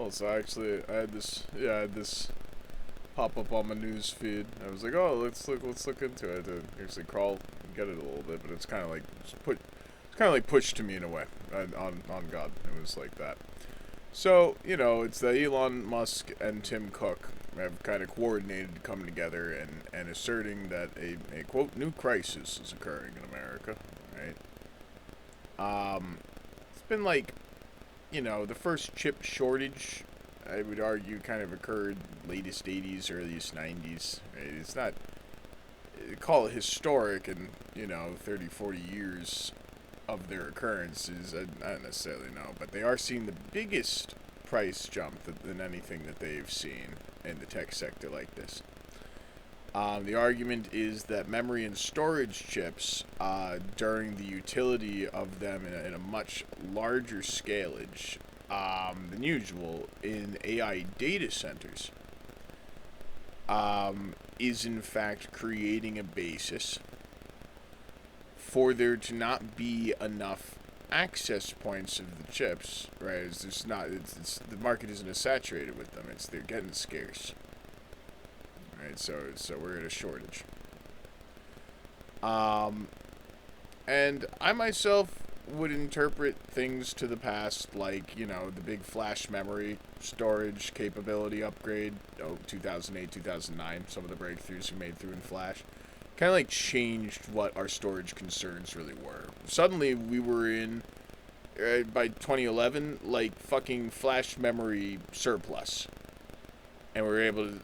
Well, so actually, I had this pop up on my news feed. I was like, oh, let's look into it. And actually crawl and get it a little bit, but it's kind of like it's kind of like pushed to me in a way. On God, it was like that. So it's that Elon Musk and Tim Cook have kind of coordinated coming together and asserting that a quote new crisis is occurring in America. Right. It's been like the first chip shortage, I would argue, kind of occurred latest 80s, earliest 90s. Right? It's not, call it historic in, 30, 40 years of their occurrences. I don't necessarily know, but they are seeing the biggest price jump than anything that they've seen in the tech sector like this. The argument is that memory and storage chips, during the utility of them in a much larger scalage than usual in AI data centers, is in fact creating a basis for there to not be enough access points of the chips. Right? The market isn't as saturated with them. They're getting scarce. Right, so we're in a shortage. And I myself would interpret things to the past like, the big flash memory storage capability upgrade, 2008, 2009, some of the breakthroughs we made through in Flash, kind of like changed what our storage concerns really were. Suddenly we were in, by 2011, like fucking flash memory surplus. And we were able to,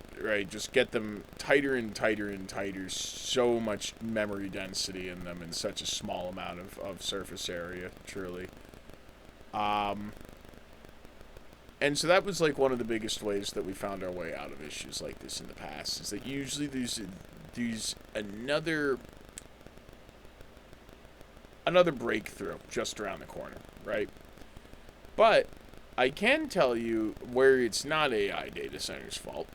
just get them tighter and tighter and tighter, so much memory density in them in such a small amount of surface area, truly. And so that was like one of the biggest ways that we found our way out of issues like this in the past, is that usually there's another breakthrough just around the corner, right? But I can tell you where it's not AI data centers' fault.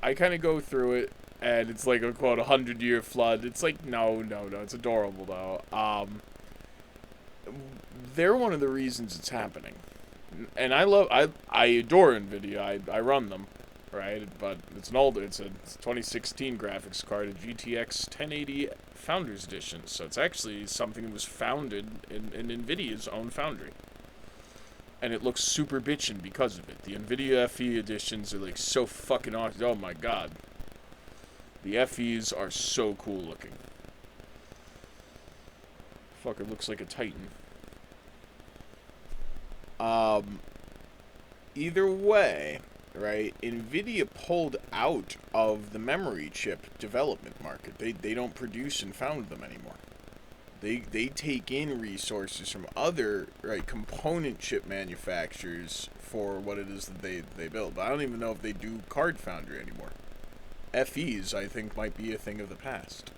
I kind of go through it, and it's like a quote 100-year flood. It's like no, it's adorable though. They're one of the reasons it's happening, and I adore Nvidia. I run them, right? But it's a 2016 graphics card, a GTX 1080 Founders Edition. So it's actually something that was founded in Nvidia's own foundry. And it looks super bitchin' because of it. The NVIDIA FE editions are like so fucking awesome. Oh my god. The FEs are so cool looking. Fucker looks like a Titan. Either way, right, NVIDIA pulled out of the memory chip development market. They don't produce and found them anymore. They take in resources from other component chip manufacturers for what it is that they build. But I don't even know if they do card foundry anymore. FEs, I think, might be a thing of the past.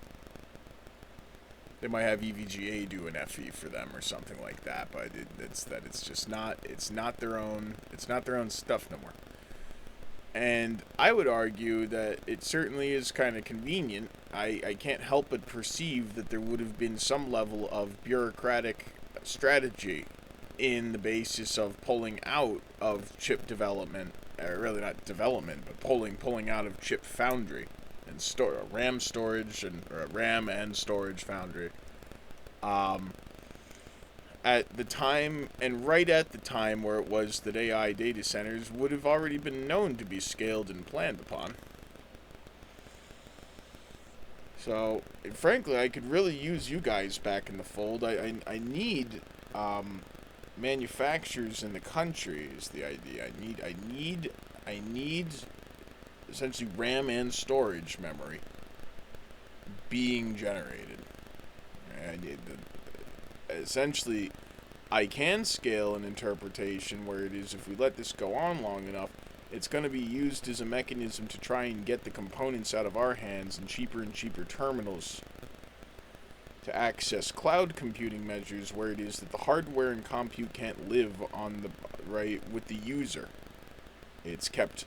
They might have EVGA do an FE for them or something like that, but it's not their own stuff no more. And I would argue that it certainly is kind of convenient. I can't help but perceive that there would have been some level of bureaucratic strategy in the basis of pulling out of chip development, or really not development, but pulling out of chip foundry and RAM storage or RAM and storage foundry. At the time, and right at the time where it was that AI data centers would have already been known to be scaled and planned upon. So, frankly, I could really use you guys back in the fold. I need manufacturers in the country is the idea. I need essentially RAM and storage memory being generated. Essentially, I can scale an interpretation where it is, if we let this go on long enough, it's going to be used as a mechanism to try and get the components out of our hands in cheaper and cheaper terminals to access cloud computing measures where it is that the hardware and compute can't live on with the user. It's kept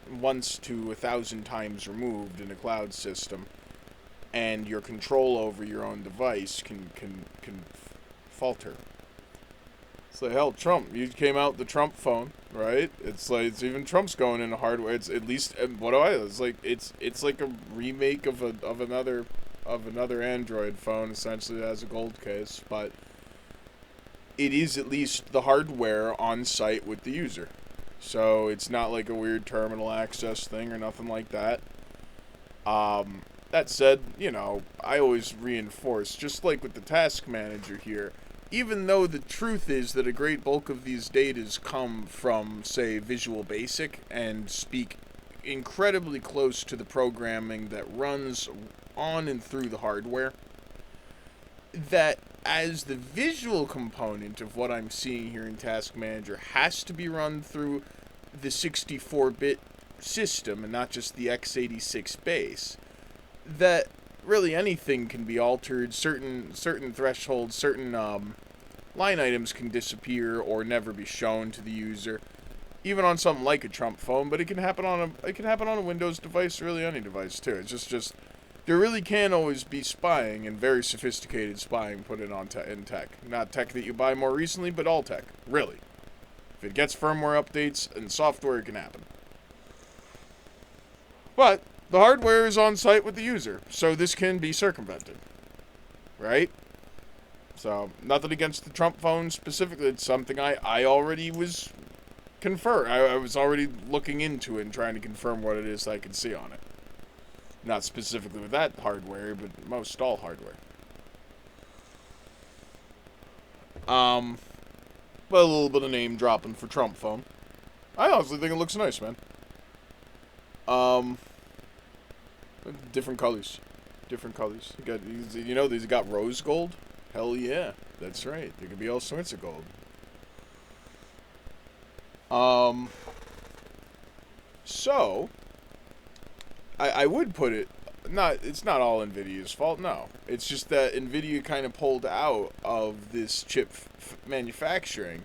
once to 1,000 times removed in a cloud system, and your control over your own device can falter. It's like, hell, Trump. You came out the Trump phone, right? It's like it's even Trump's going into hardware. It's at least what do I? It's like it's like a remake of another Android phone, essentially that has a gold case, but it is at least the hardware on site with the user. So it's not like a weird terminal access thing or nothing like that. That said, I always reinforce, just like with the task manager here, even though the truth is that a great bulk of these datas come from, say, Visual Basic and speak incredibly close to the programming that runs on and through the hardware, that as the visual component of what I'm seeing here in Task Manager has to be run through the 64-bit system and not just the x86 base, that really anything can be altered. Certain thresholds, certain line items can disappear or never be shown to the user, even on something like a Trump phone. But it can happen on a Windows device, really any device too. It's just there really can always be spying, and very sophisticated spying put in in tech. Not tech that you buy more recently, but all tech, really. If it gets firmware updates and software, it can happen. But the hardware is on site with the user, so this can be circumvented, right? So, nothing against the Trump phone specifically. It's something I already was I was already looking into it and trying to confirm what it is I could see on it. Not specifically with that hardware, but most all hardware. But a little bit of name dropping for Trump phone. I honestly think it looks nice, man. Different colors. Different colors. These got rose gold? Hell yeah. That's right. There could be all sorts of gold. So, I would put it, it's not all NVIDIA's fault, no. It's just that NVIDIA kind of pulled out of this chip manufacturing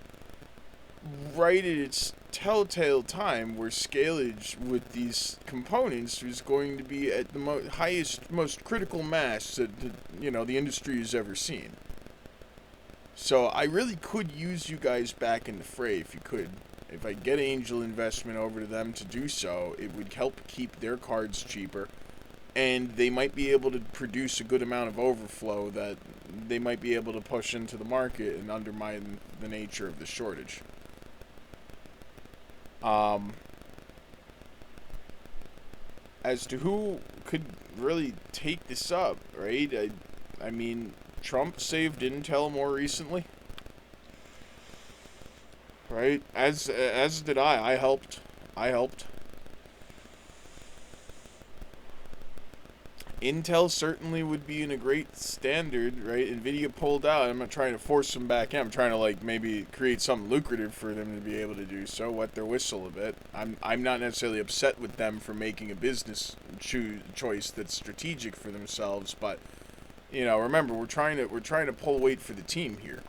right at its telltale time where scalage with these components is going to be at the highest, most critical mass that the industry has ever seen. So I really could use you guys back in the fray if you could. If I get angel investment over to them to do so, it would help keep their cards cheaper, and they might be able to produce a good amount of overflow that they might be able to push into the market and undermine the nature of the shortage. As to who could really take this up, right? I mean, Trump saved Intel more recently, right? As did I. I helped. Intel certainly would be in a great standard, right? NVIDIA pulled out. I'm not trying to force them back in. I'm trying to maybe create something lucrative for them to be able to do so, wet their whistle a bit. I'm not necessarily upset with them for making a business choice that's strategic for themselves, but remember, we're trying to pull weight for the team here.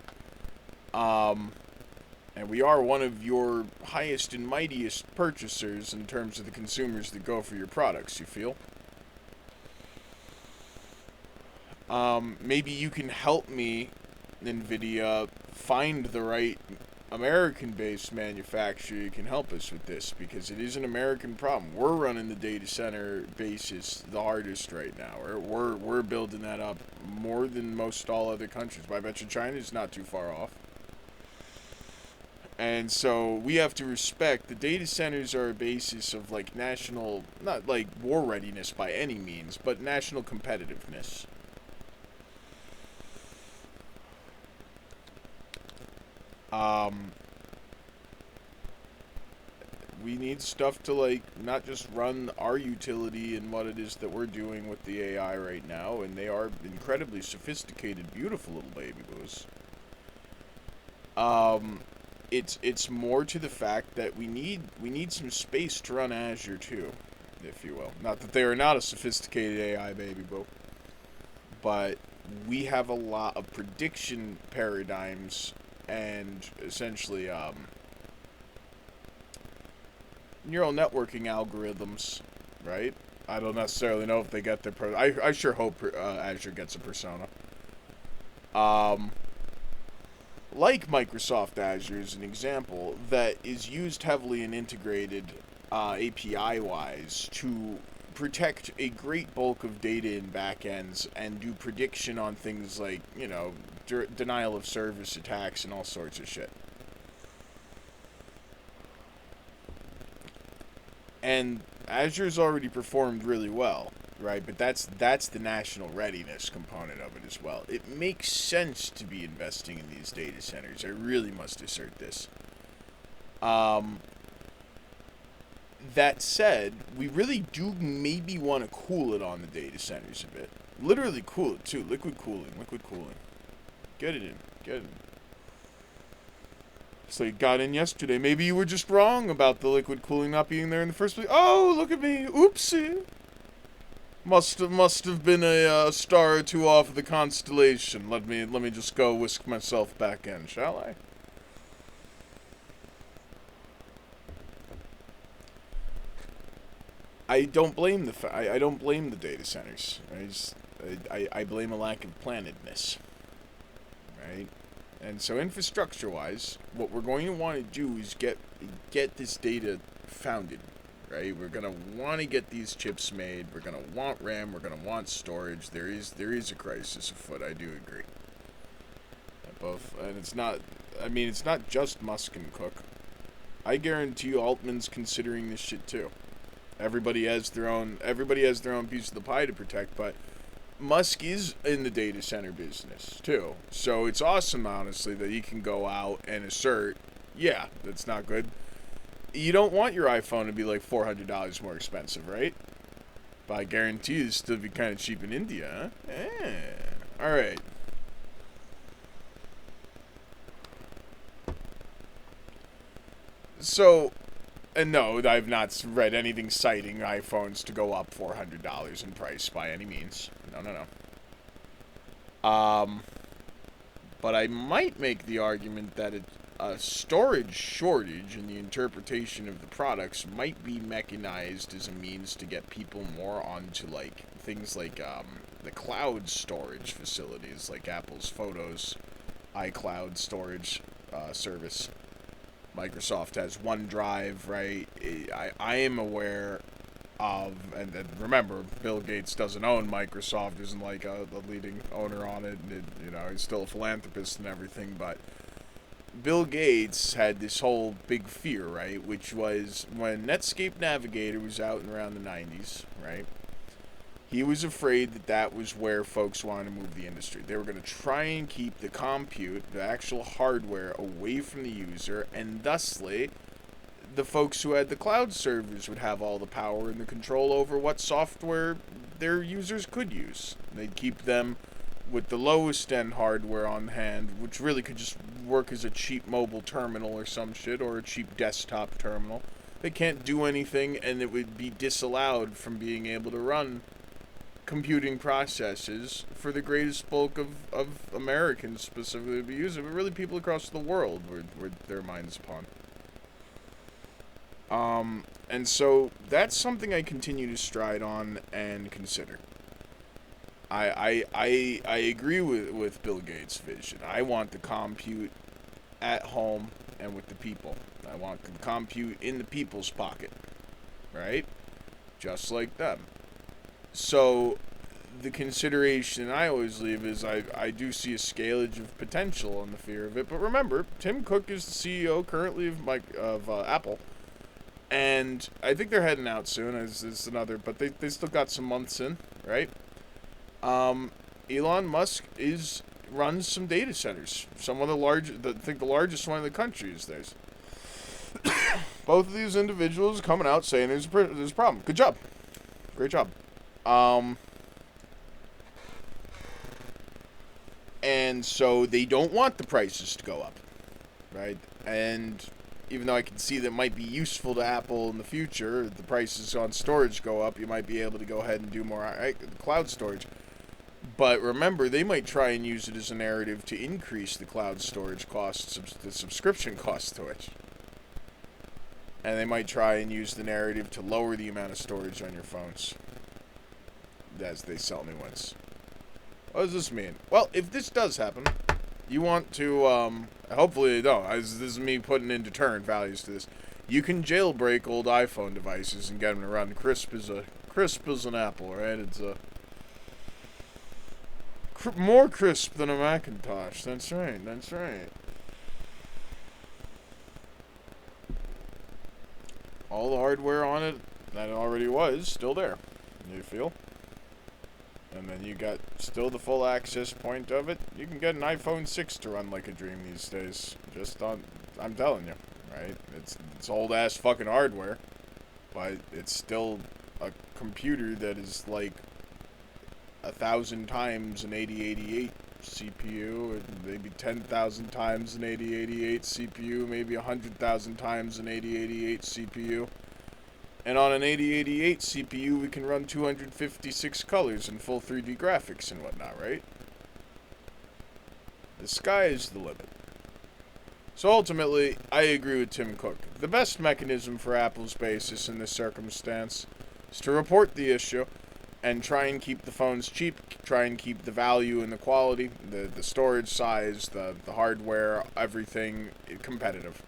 And we are one of your highest and mightiest purchasers in terms of the consumers that go for your products, you feel? Maybe you can help me, NVIDIA, find the right American-based manufacturer who can help us with this, because it is an American problem. We're running the data center basis the hardest right now. We're building that up more than most all other countries. But I bet you China's not too far off. And so we have to respect the data centers are a basis of national, not war readiness by any means, but national competitiveness. We need stuff to not just run our utility and what it is that we're doing with the AI right now, and they are incredibly sophisticated, beautiful little baby boos. It's more to the fact that we need some space to run Azure too, if you will. Not that they are not a sophisticated AI baby boo, but we have a lot of prediction paradigms and essentially neural networking algorithms, right? I don't necessarily know if they get their I sure hope Azure gets a persona. A like Microsoft Azure as an example, that is used heavily and integrated API-wise to protect a great bulk of data in backends and do prediction on things like, denial of service attacks and all sorts of shit. And Azure's already performed really well, right? But that's the national readiness component of it as well. It makes sense to be investing in these data centers. I really must assert this. That said, we really do maybe want to cool it on the data centers a bit. Literally cool it too. Liquid cooling. Get it in. So you got in yesterday. Maybe you were just wrong about the liquid cooling not being there in the first place. Oh, look at me. Oopsie. Must have been a star or two off of the constellation. Let me just go whisk myself back in, shall I? I don't blame I don't blame the data centers. I blame a lack of plannedness. Right? And so infrastructure-wise, what we're going to want to do is get this data founded, right? We're going to want to get these chips made. We're going to want RAM. We're going to want storage. There is a crisis afoot. I do agree. And it's not just Musk and Cook. I guarantee you Altman's considering this shit too. Everybody has their own piece of the pie to protect, but Musk is in the data center business too. So it's awesome, honestly, that he can go out and assert, yeah, that's not good. You don't want your iPhone to be like $400 more expensive, right? But I guarantee you it'll still be kind of cheap in India, huh? All right. So, and no, I've not read anything citing iPhones to go up $400 in price by any means. No. But I might make the argument that a storage shortage in the interpretation of the products might be mechanized as a means to get people more onto like things like the cloud storage facilities, like Apple's Photos, iCloud storage service. Microsoft has OneDrive, right? I am aware of, and remember, Bill Gates doesn't own Microsoft, isn't like the leading owner on it, and he's still a philanthropist and everything, but Bill Gates had this whole big fear, right, which was when Netscape Navigator was out in around the 90s, right? He was afraid that was where folks wanted to move the industry. They were going to try and keep the compute, the actual hardware, away from the user, and thusly, the folks who had the cloud servers would have all the power and the control over what software their users could use. They'd keep them with the lowest end hardware on hand, which really could just work as a cheap mobile terminal or some shit, or a cheap desktop terminal. They can't do anything, and it would be disallowed from being able to run computing processes for the greatest bulk of Americans specifically to be using, but really people across the world were their minds upon. And so that's something I continue to stride on and consider. I agree with Bill Gates' vision. I want the compute at home and with the people. I want the compute in the people's pocket, right? Just like them. So the consideration I always leave is I do see a scalage of potential on the fear of it. But remember, Tim Cook is the CEO currently of Apple. And I think they're heading out soon. Is another, but they still got some months in, right? Elon Musk runs some data centers. Some of the largest, I think the largest one in the country is theirs. Both of these individuals coming out saying there's a problem. Good job, great job. And so they don't want the prices to go up, right? And even though I can see that might be useful to Apple in the future, if the prices on storage go up, you might be able to go ahead and do more cloud storage. But remember, they might try and use it as a narrative to increase the cloud storage costs, the subscription costs to it. And they might try and use the narrative to lower the amount of storage on your phones as they sell new ones. What does this mean? Well, if this does happen, You want to, hopefully, no, this is me putting in deterrent values to this. You can jailbreak old iPhone devices and get them to run crisp as an apple, right? It's more crisp than a Macintosh. That's right. That's right. All the hardware on it that it already was still there. You feel? And then you got still the full access point of it. You can get an iPhone 6 to run like a dream these days. I'm telling you, right? It's old ass fucking hardware, but it's still a computer that is like 1,000 times an 8088 CPU, and maybe 10,000 times an 8088 CPU, maybe 100,000 times an 8088 CPU. And on an 8088 CPU, we can run 256 colors and full 3D graphics and whatnot, right? The sky is the limit. So ultimately, I agree with Tim Cook. The best mechanism for Apple's basis in this circumstance is to report the issue and try and keep the phones cheap, try and keep the value and the quality, the storage size, the hardware, everything competitive.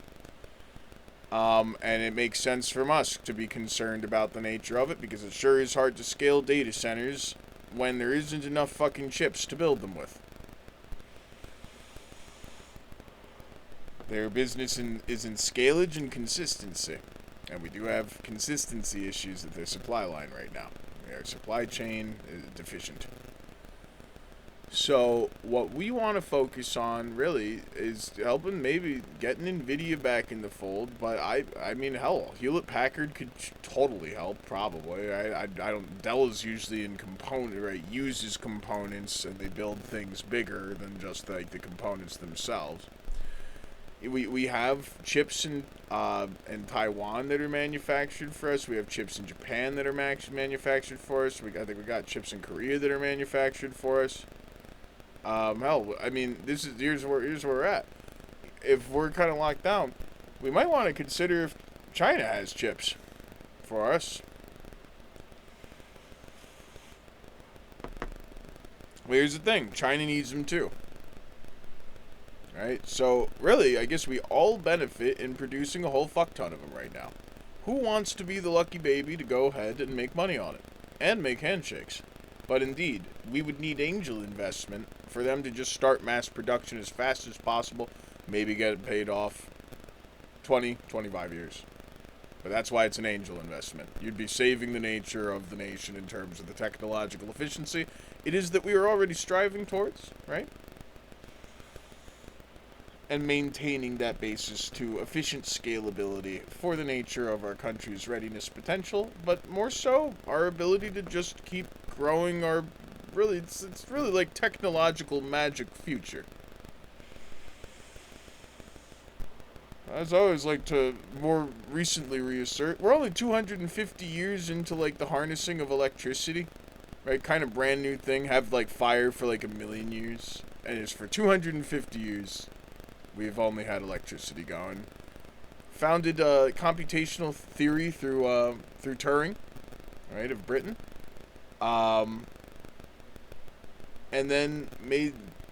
And it makes sense for Musk to be concerned about the nature of it, because it sure is hard to scale data centers when there isn't enough fucking chips to build them with. Their business is in scalage and consistency. And we do have consistency issues with their supply line right now. Their supply chain is deficient. So what we want to focus on really is helping maybe getting NVIDIA back in the fold. But I mean, hell, Hewlett Packard could totally help, probably. I don't. Dell is usually in component, right? Uses components and they build things bigger than just like the components themselves. We have chips in Taiwan that are manufactured for us. We have chips in Japan that are manufactured for us. I think we got chips in Korea that are manufactured for us. Hell, I mean, here's where we're at. If we're kind of locked down, we might want to consider if China has chips for us. Well, here's the thing: China needs them too. Right? So, really, I guess we all benefit in producing a whole fuck ton of them right now. Who wants to be the lucky baby to go ahead and make money on it? And make handshakes. But indeed, we would need angel investment for them to just start mass production as fast as possible, maybe get it paid off 20, 25 years. But that's why it's an angel investment. You'd be saving the nature of the nation in terms of the technological efficiency it is that we are already striving towards, right? And maintaining that basis to efficient scalability for the nature of our country's readiness potential, but more so our ability to just keep growing our it's really like technological magic future. As I always like to more recently reassert, we're only 250 years into like the harnessing of electricity, right? Kind of brand new thing. Have like fire for like 1,000,000 years, and it's for 250 years. We've only had electricity going. Founded computational theory through Turing, right, of Britain. And then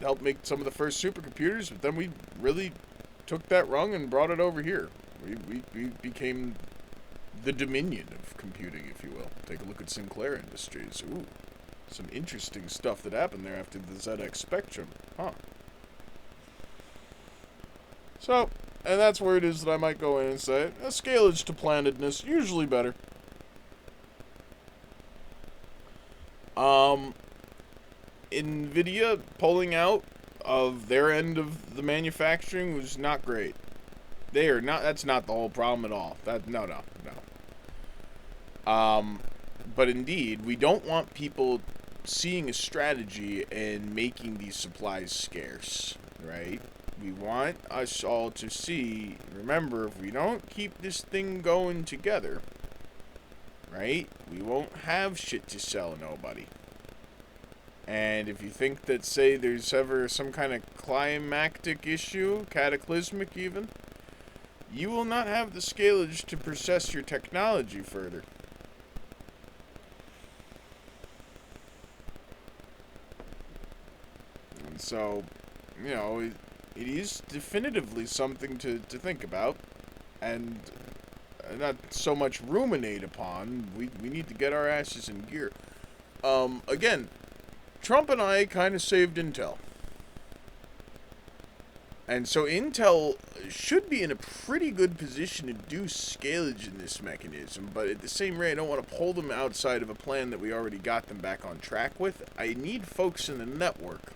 helped make some of the first supercomputers, but then we really took that rung and brought it over here. We became the dominion of computing, if you will. Take a look at Sinclair Industries. Ooh, some interesting stuff that happened there after the ZX Spectrum. Huh. So, and that's where it is that I might go in and say, a scalage to plannedness, usually better. NVIDIA pulling out of their end of the manufacturing was not great. That's not the whole problem at all. No. But indeed, we don't want people seeing a strategy and making these supplies scarce, right? We want us all to see, remember, if we don't keep this thing going together, right, we won't have shit to sell nobody. And if you think that, say, there's ever some kind of climactic issue, cataclysmic even, you will not have the scalage to process your technology further. And so, you know, it is definitively something to think about, and not so much ruminate upon. We need to get our asses in gear. Again, Trump and I kind of saved Intel. And so Intel should be in a pretty good position to do scalage in this mechanism, but at the same rate, I don't want to pull them outside of a plan that we already got them back on track with. I need folks in the network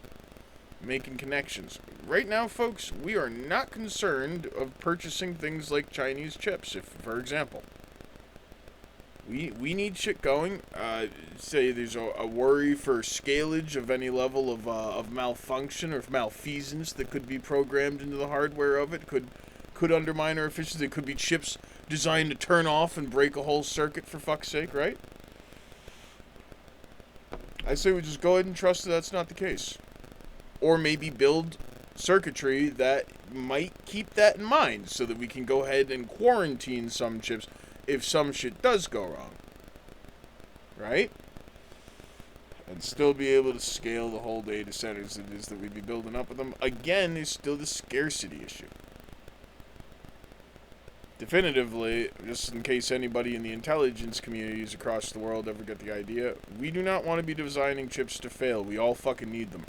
making connections. Right now, folks, we are not concerned of purchasing things like Chinese chips, if, for example. We need shit going. Say there's a worry for scalage of any level of malfunction or malfeasance that could be programmed into the hardware of it. Could undermine our efficiency. It could be chips designed to turn off and break a whole circuit, for fuck's sake, right? I say we just go ahead and trust that that's not the case. Or maybe build circuitry that might keep that in mind so that we can go ahead and quarantine some chips if some shit does go wrong, right? And still be able to scale the whole data centers it is that we'd be building up with them. Again, there's still the scarcity issue. Definitively, just in case anybody in the intelligence communities across the world ever get the idea, we do not want to be designing chips to fail. We all fucking need them.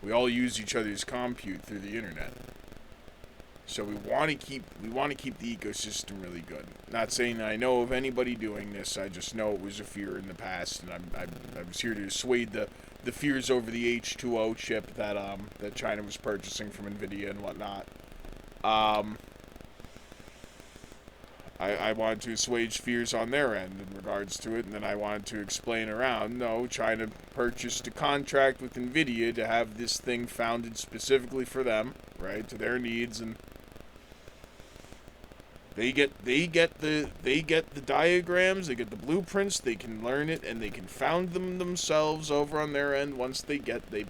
We all use each other's compute through the internet. So we want to keep the ecosystem really good. Not saying that I know of anybody doing this. I just know it was a fear in the past, and I was here to assuage the fears over the H2O chip that China was purchasing from Nvidia and whatnot. I wanted to assuage fears on their end in regards to it, and then I wanted to explain around, no, China purchased a contract with Nvidia to have this thing founded specifically for them, right, to their needs, and they get the diagrams, they get the blueprints, they can learn it, and they can found them themselves over on their end once they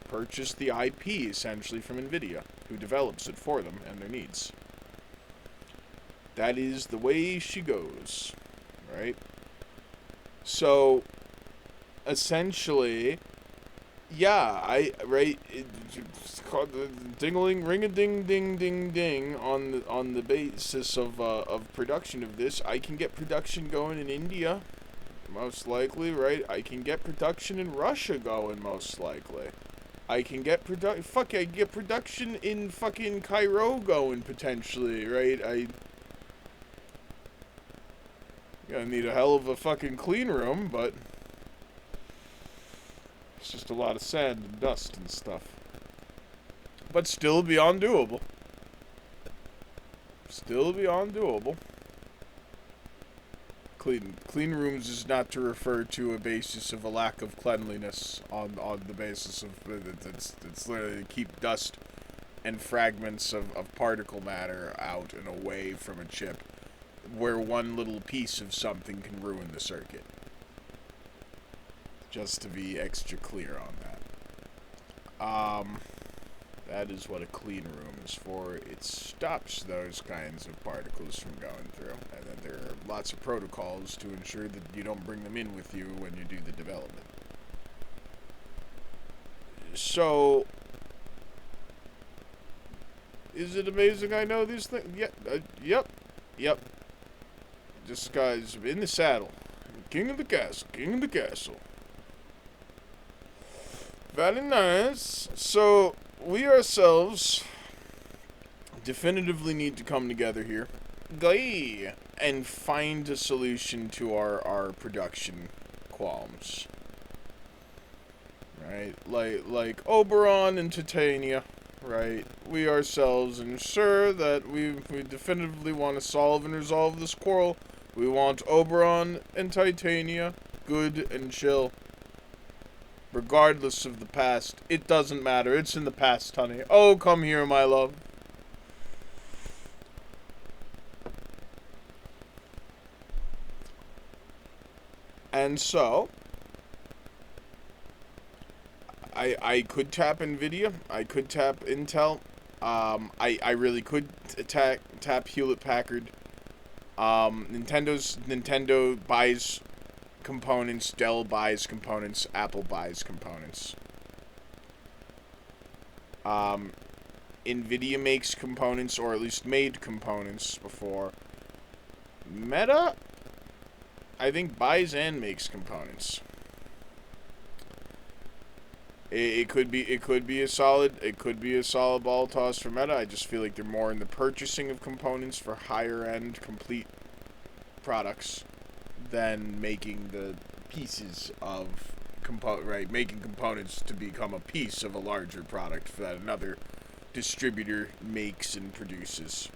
purchase the IP, essentially, from Nvidia, who develops it for them and their needs. That is the way she goes, right? So, essentially, yeah, it's called the dingling, ring-a-ding-ding-ding-ding on the basis of production of this. I can get production going in India, most likely, right? I can get production in Russia going, most likely. I can get production in fucking Cairo going, potentially, right? Gonna need a hell of a fucking clean room, but it's just a lot of sand and dust and stuff. But still beyond doable. Clean rooms is not to refer to a basis of a lack of cleanliness on the basis of it's literally to keep dust and fragments of particle matter out and away from a chip, where one little piece of something can ruin the circuit. Just to be extra clear on that. That is what a clean room is for. It stops those kinds of particles from going through. And then there are lots of protocols to ensure that you don't bring them in with you when you do the development. So, is it amazing I know these things? Yeah, yep. This guy's in the saddle. King of the castle. Very nice. So, we ourselves definitively need to come together here. And find a solution to our production qualms. Right? Like Oberon and Titania. Right? We ourselves ensure that we definitively want to solve and resolve this quarrel. We want Oberon and Titania good and chill. Regardless of the past. It doesn't matter. It's in the past, honey. Oh, come here, my love. And so, I could tap Nvidia. I could tap Intel. I really could tap Hewlett Packard. Nintendo buys components, Dell buys components, Apple buys components. NVIDIA makes components, or at least made components before. Meta, I think, buys and makes components. It could be a solid ball toss for Meta. I just feel like they're more in the purchasing of components for higher end complete products than making the pieces of making components to become a piece of a larger product that another distributor makes and produces.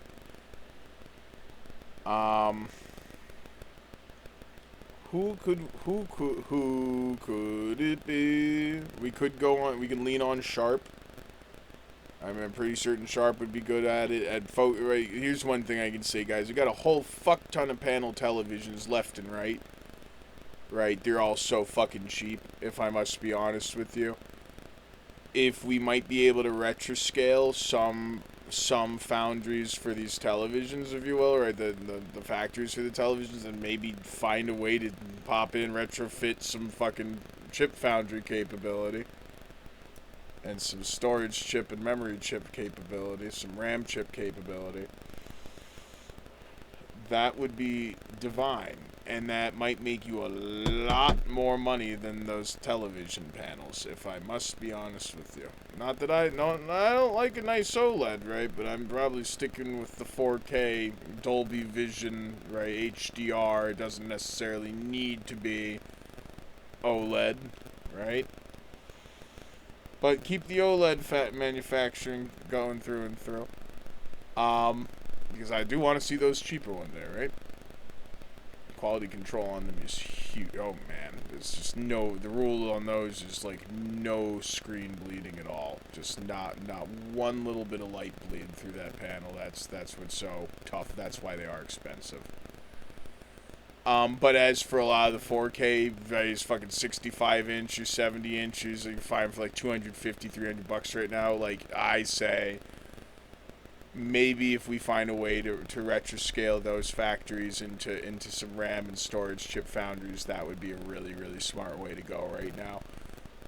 Who could it be? We can lean on Sharp. I'm pretty certain Sharp would be good at it. Right, here's one thing I can say, guys. We got a whole fuck ton of panel televisions left and right. Right, they're all so fucking cheap, if I must be honest with you. If we might be able to retroscale some foundries for these televisions, if you will, right, the factories for the televisions, and maybe find a way to pop in, retrofit some fucking chip foundry capability, and some storage chip and memory chip capability, some RAM chip capability, that would be divine. And that might make you a lot more money than those television panels, if I must be honest with you. Not that I don't like a nice OLED, right? But I'm probably sticking with the 4K Dolby Vision, right? HDR. It doesn't necessarily need to be OLED, right? But keep the OLED manufacturing going through and through. Because I do want to see those cheaper one day, right? Quality control on them is huge. Oh man, it's just the rule on those is like no screen bleeding at all. Just not one little bit of light bleed through that panel. That's what's so tough. That's why they are expensive. But as for a lot of the 4K, these fucking 65 inches, 70 inches, you can find for like $250, $300 right now. Like I say, maybe if we find a way to retroscale those factories into some RAM and storage chip foundries, that would be a really, really smart way to go right now.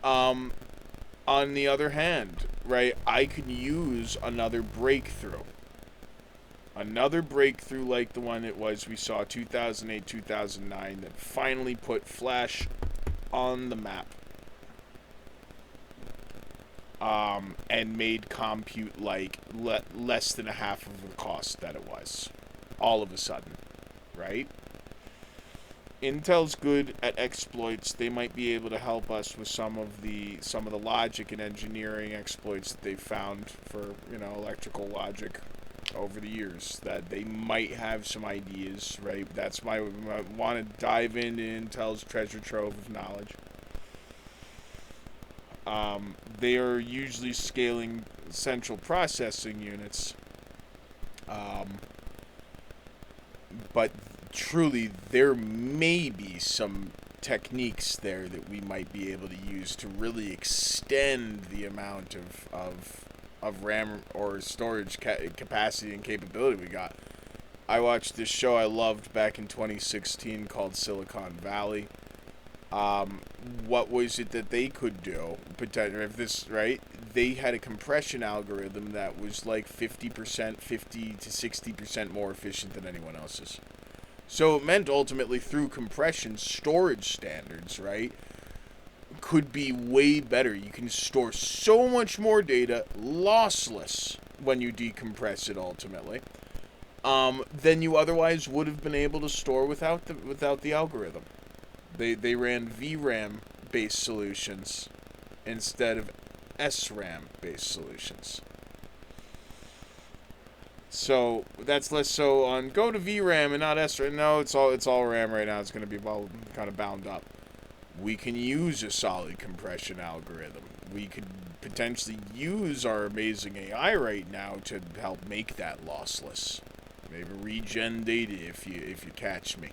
On the other hand, right, I could use another breakthrough. Another breakthrough like the one we saw 2008, 2009 that finally put Flash on the map. And made compute like less than a half of the cost that it was, all of a sudden, right? Intel's good at exploits. They might be able to help us with some of the logic and engineering exploits that they've found for electrical logic over the years. That they might have some ideas, right? That's why we want to dive into Intel's treasure trove of knowledge. They are usually scaling central processing units. But truly, there may be some techniques there that we might be able to use to really extend the amount of RAM or storage capacity and capability we got. I watched this show I loved back in 2016 called Silicon Valley. What was it that they could do? If this, right? They had a compression algorithm that was like 50% to 60% more efficient than anyone else's. So it meant ultimately through compression, storage standards, right, could be way better. You can store so much more data lossless when you decompress it ultimately, than you otherwise would have been able to store without the algorithm. They ran VRAM based solutions instead of SRAM based solutions. So that's less so on go to VRAM and not SRAM. No, it's all RAM right now. It's going to be kind of bound up. We can use a solid compression algorithm. We could potentially use our amazing AI right now to help make that lossless. Maybe regen data if you catch me.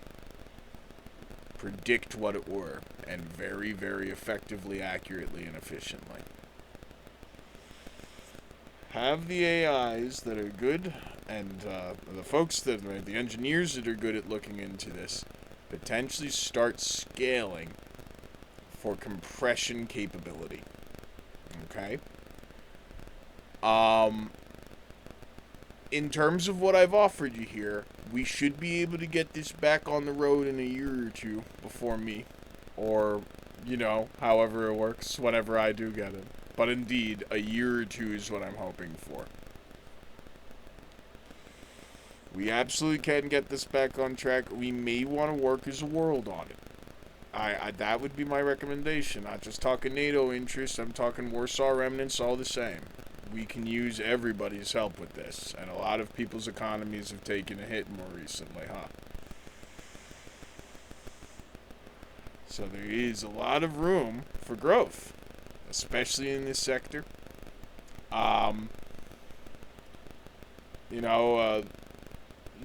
Predict what it were, and very, very effectively, accurately, and efficiently. Have the AIs that are good, and the folks the engineers that are good at looking into this, potentially start scaling for compression capability. Okay? in terms of what I've offered you here, we should be able to get this back on the road in a year or two before me. Or, however it works, whenever I do get it. But indeed, a year or two is what I'm hoping for. We absolutely can get this back on track. We may want to work as a world on it. That would be my recommendation. Not just talking NATO interests, I'm talking Warsaw remnants, all the same. We can use everybody's help with this, and a lot of people's economies have taken a hit more recently, huh? So there is a lot of room for growth, especially in this sector. You know,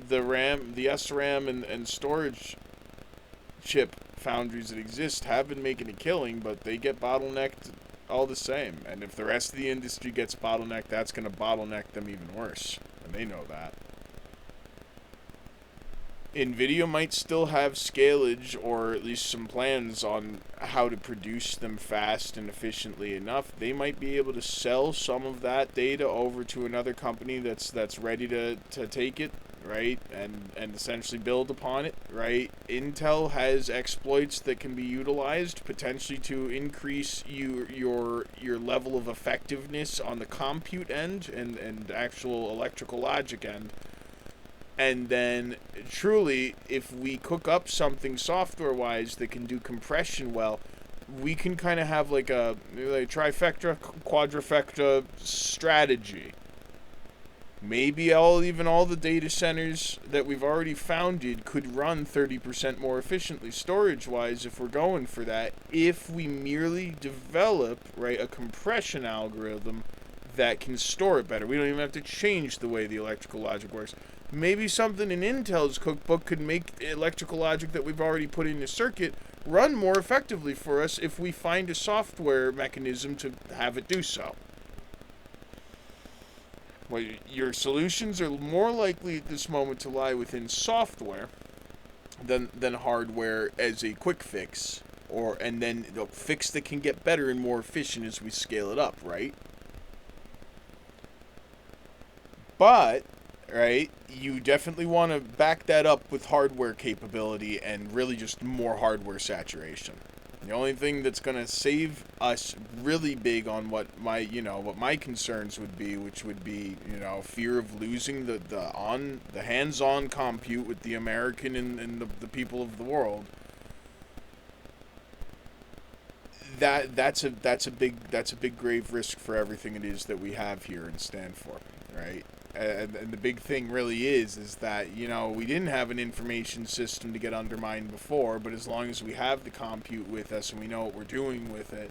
the SRAM and storage chip foundries that exist have been making a killing, but they get bottlenecked all the same. And if the rest of the industry gets bottlenecked, that's going to bottleneck them even worse. And they know that. NVIDIA might still have scalage, or at least some plans on how to produce them fast and efficiently enough. They might be able to sell some of that data over to another company that's ready to take it, right, and essentially build upon it, right? Intel has exploits that can be utilized potentially to increase your level of effectiveness on the compute end and actual electrical logic end. And then, truly, if we cook up something software-wise that can do compression well, we can kind of have like a trifecta, quadrifecta strategy. Maybe all the data centers that we've already founded could run 30% more efficiently storage-wise if we're going for that, if we merely develop, right, a compression algorithm that can store it better. We don't even have to change the way the electrical logic works. Maybe something in Intel's cookbook could make electrical logic that we've already put in the circuit run more effectively for us if we find a software mechanism to have it do so. Well, your solutions are more likely at this moment to lie within software than hardware as a quick fix, and then a fix that can get better and more efficient as we scale it up, right? But, right, you definitely want to back that up with hardware capability and really just more hardware saturation. The only thing that's going to save us really big on what my concerns would be, which would be, fear of losing the hands-on compute with the American and the people of the world. That's a big grave risk for everything it is that we have here and stand for, right? And the big thing really is that, we didn't have an information system to get undermined before, but as long as we have the compute with us and we know what we're doing with it,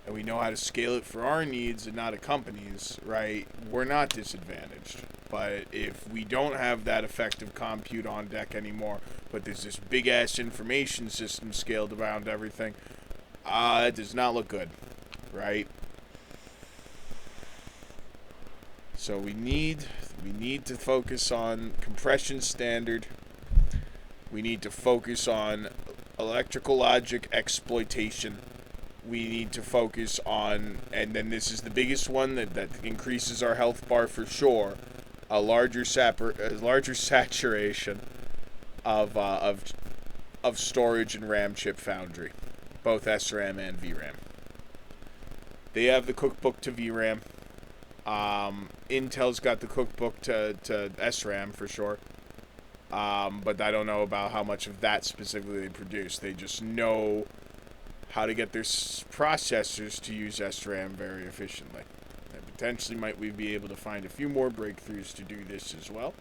and we know how to scale it for our needs and not a company's, right, we're not disadvantaged. But if we don't have that effective compute on deck anymore, but there's this big-ass information system scaled around everything, it does not look good, right? So we need to focus on compression standard. We need to focus on electrical logic exploitation. We need to focus on, and then this is the biggest one that increases our health bar for sure, a larger saturation of storage and RAM chip foundry, both SRAM and VRAM. They have the cookbook to VRAM. Intel's got the cookbook to SRAM for sure, but I don't know about how much of that specifically they produce. They just know how to get their processors to use SRAM very efficiently. And potentially might we be able to find a few more breakthroughs to do this as well.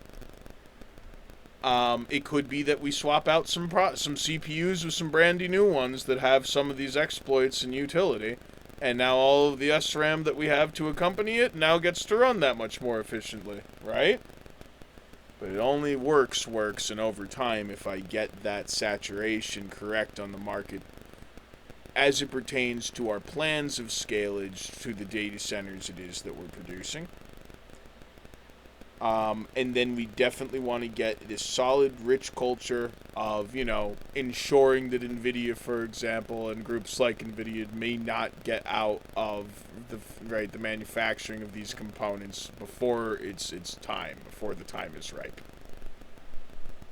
It could be that we swap out some CPUs with some brandy new ones that have some of these exploits and utility. And now all of the SRAM that we have to accompany it now gets to run that much more efficiently, right? But it only works, and over time if I get that saturation correct on the market as it pertains to our plans of scalage to the data centers it is that we're producing. And then we definitely want to get this solid, rich culture of, ensuring that NVIDIA, for example, and groups like NVIDIA may not get out of the manufacturing of these components before it's time, before the time is ripe.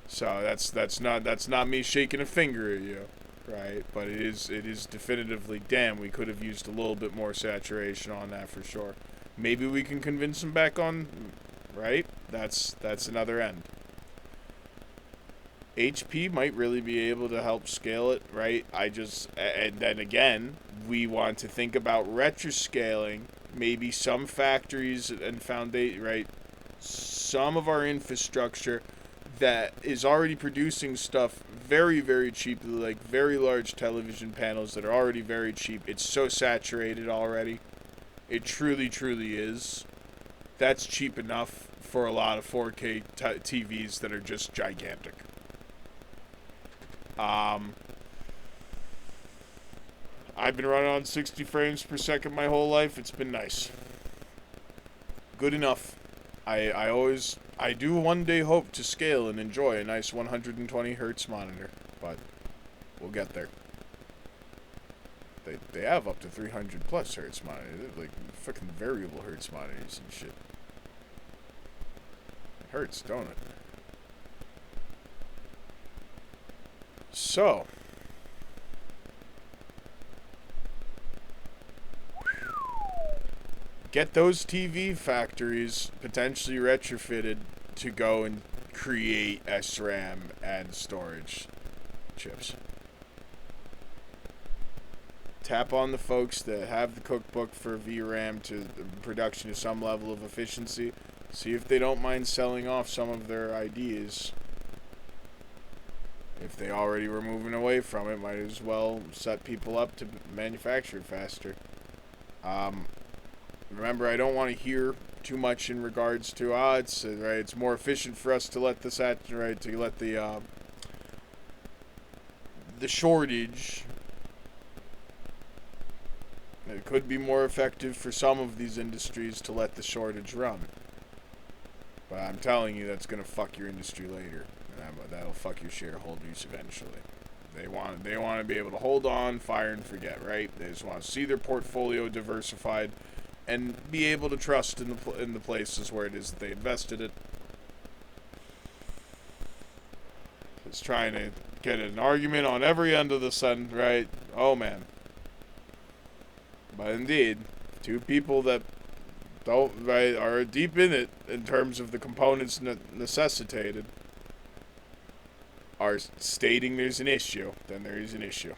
So that's not me shaking a finger at you, right? But it is definitively, damn, we could have used a little bit more saturation on that for sure. Maybe we can convince them back on, right? That's another end. HP might really be able to help scale it, right? And then again, we want to think about retroscaling maybe some factories and foundation, right? Some of our infrastructure that is already producing stuff very, very cheaply, like very large television panels that are already very cheap. It's so saturated already. It truly, truly is. That's cheap enough for a lot of 4K TVs that are just gigantic. I've been running on 60 frames per second my whole life. It's been nice. Good enough. I do one day hope to scale and enjoy a nice 120 hertz monitor, but we'll get there. They have up to 300 plus hertz monitors, like fucking variable hertz monitors and shit. It hurts, don't it? So, get those TV factories potentially retrofitted to go and create SRAM and storage chips. Tap on the folks that have the cookbook for VRAM to the production to some level of efficiency. See if they don't mind selling off some of their ideas. If they already were moving away from it, might as well set people up to manufacture faster. Remember, I don't want to hear too much in regards to it's more efficient for us to let the shortage. It could be more effective for some of these industries to let the shortage run. But I'm telling you, that's gonna fuck your industry later. That'll fuck your shareholders eventually. They want to be able to hold on, fire and forget, right? They just want to see their portfolio diversified and be able to trust in the places where it is that they invested it. It's trying to get an argument on every end of the sun, right? Oh man. But indeed, two people that are deep in it in terms of the components necessitated are stating there's an issue, then there is an issue.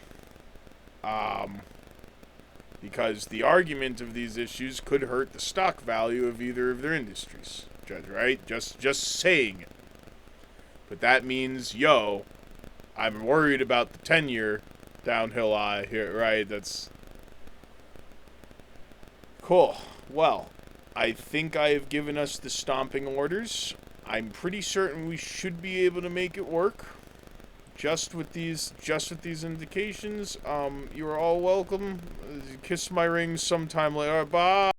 Because the argument of these issues could hurt the stock value of either of their industries, right? Just saying it. But that means, I'm worried about the 10-year downhill eye here, right? That's cool. Well, I think I have given us the stomping orders. I'm pretty certain we should be able to make it work. Just with these indications, you are all welcome. Kiss my ring sometime later. Bye.